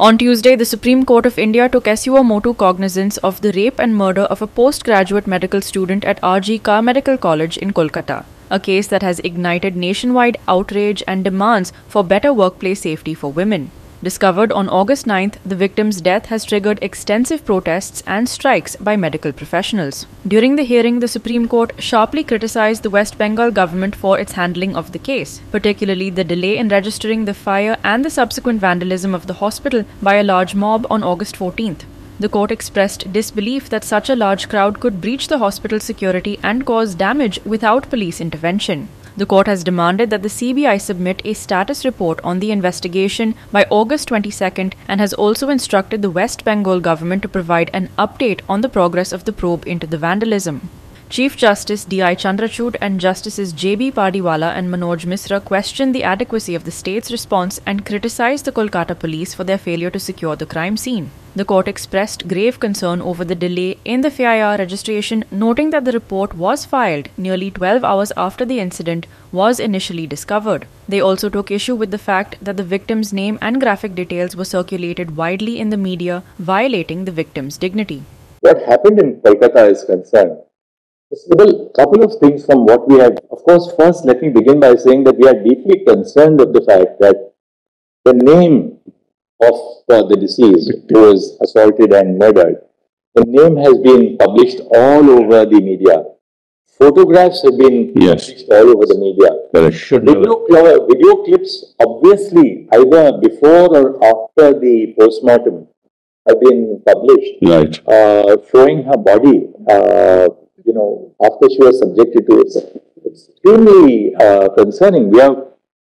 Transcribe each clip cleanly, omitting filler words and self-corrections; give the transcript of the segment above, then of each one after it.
On Tuesday, the Supreme Court of India took Motu cognizance of the rape and murder of a postgraduate medical student at RG Medical College in Kolkata, a case that has ignited nationwide outrage and demands for better workplace safety for women. Discovered on August 9th, the victim's death has triggered extensive protests and strikes by medical professionals. During the hearing, the Supreme Court sharply criticized the West Bengal government for its handling of the case, particularly the delay in registering the fire and the subsequent vandalism of the hospital by a large mob on August 14th. The court expressed disbelief that such a large crowd could breach the hospital's security and cause damage without police intervention. The court has demanded that the CBI submit a status report on the investigation by August 22nd and has also instructed the West Bengal government to provide an update on the progress of the probe into the vandalism. Chief Justice D.I. Chandrachud and Justices J.B. Padiwala and Manoj Misra questioned the adequacy of the state's response and criticized the Kolkata police for their failure to secure the crime scene. The court expressed grave concern over the delay in the FIR registration, noting that the report was filed nearly 12 hours after the incident was initially discovered. They also took issue with the fact that the victim's name and graphic details were circulated widely in the media, violating the victim's dignity. What happened in Kolkata is concerned. Well, a couple of things from what we have. Of course, first, let me begin by saying that we are deeply concerned with the fact that the name of the deceased who was assaulted and murdered, the name has been published all over the media. Photographs have been published all over the media. Video clips, obviously, either before or after the postmortem, have been published, showing her body. After she was subjected to it. It's extremely concerning. We are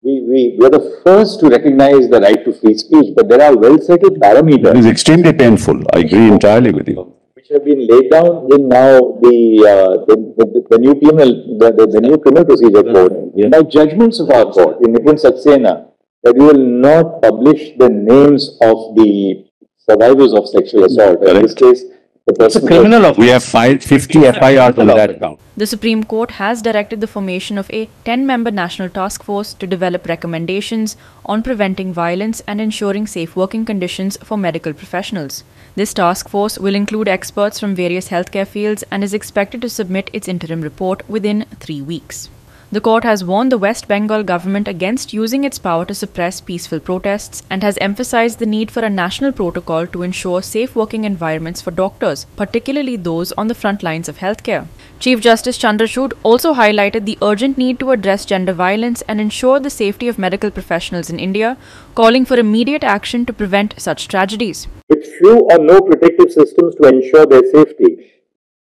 the first to recognize the right to free speech, but there are well-settled parameters. It is extremely painful. I agree entirely with you. Which have been laid down in now the new criminal procedure code. By judgments of our court in Nipun Saxena, that we will not publish the names of the survivors of sexual assault. In this case, it's a criminal. We have filed 50 FIRs on that account. The Supreme Court has directed the formation of a 10-member national task force to develop recommendations on preventing violence and ensuring safe working conditions for medical professionals. This task force will include experts from various healthcare fields and is expected to submit its interim report within 3 weeks. The court has warned the West Bengal government against using its power to suppress peaceful protests and has emphasized the need for a national protocol to ensure safe working environments for doctors, particularly those on the front lines of healthcare. Chief Justice Chandrachud also highlighted the urgent need to address gender violence and ensure the safety of medical professionals in India, calling for immediate action to prevent such tragedies. With few or no protective systems to ensure their safety,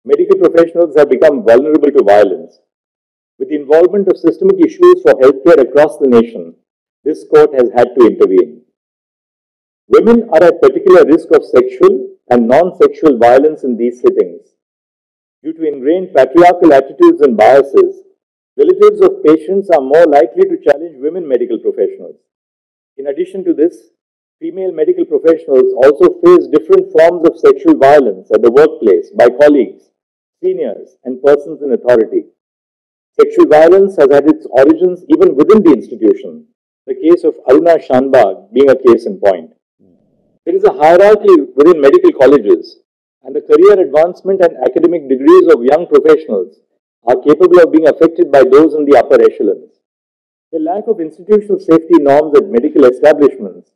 medical professionals have become vulnerable to violence. With the involvement of systemic issues for healthcare across the nation, this court has had to intervene. Women are at particular risk of sexual and non-sexual violence in these settings. Due to ingrained patriarchal attitudes and biases, relatives of patients are more likely to challenge women medical professionals. In addition to this, female medical professionals also face different forms of sexual violence at the workplace by colleagues, seniors, and persons in authority. Sexual violence has had its origins even within the institution, the case of Aruna Shanbag being a case in point. There is a hierarchy within medical colleges, and the career advancement and academic degrees of young professionals are capable of being affected by those in the upper echelons. The lack of institutional safety norms at medical establishments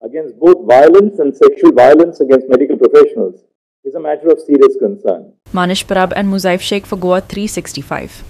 against both violence and sexual violence against medical professionals is a matter of serious concern. Manish Parab and Muzaif Sheikh for GOA365.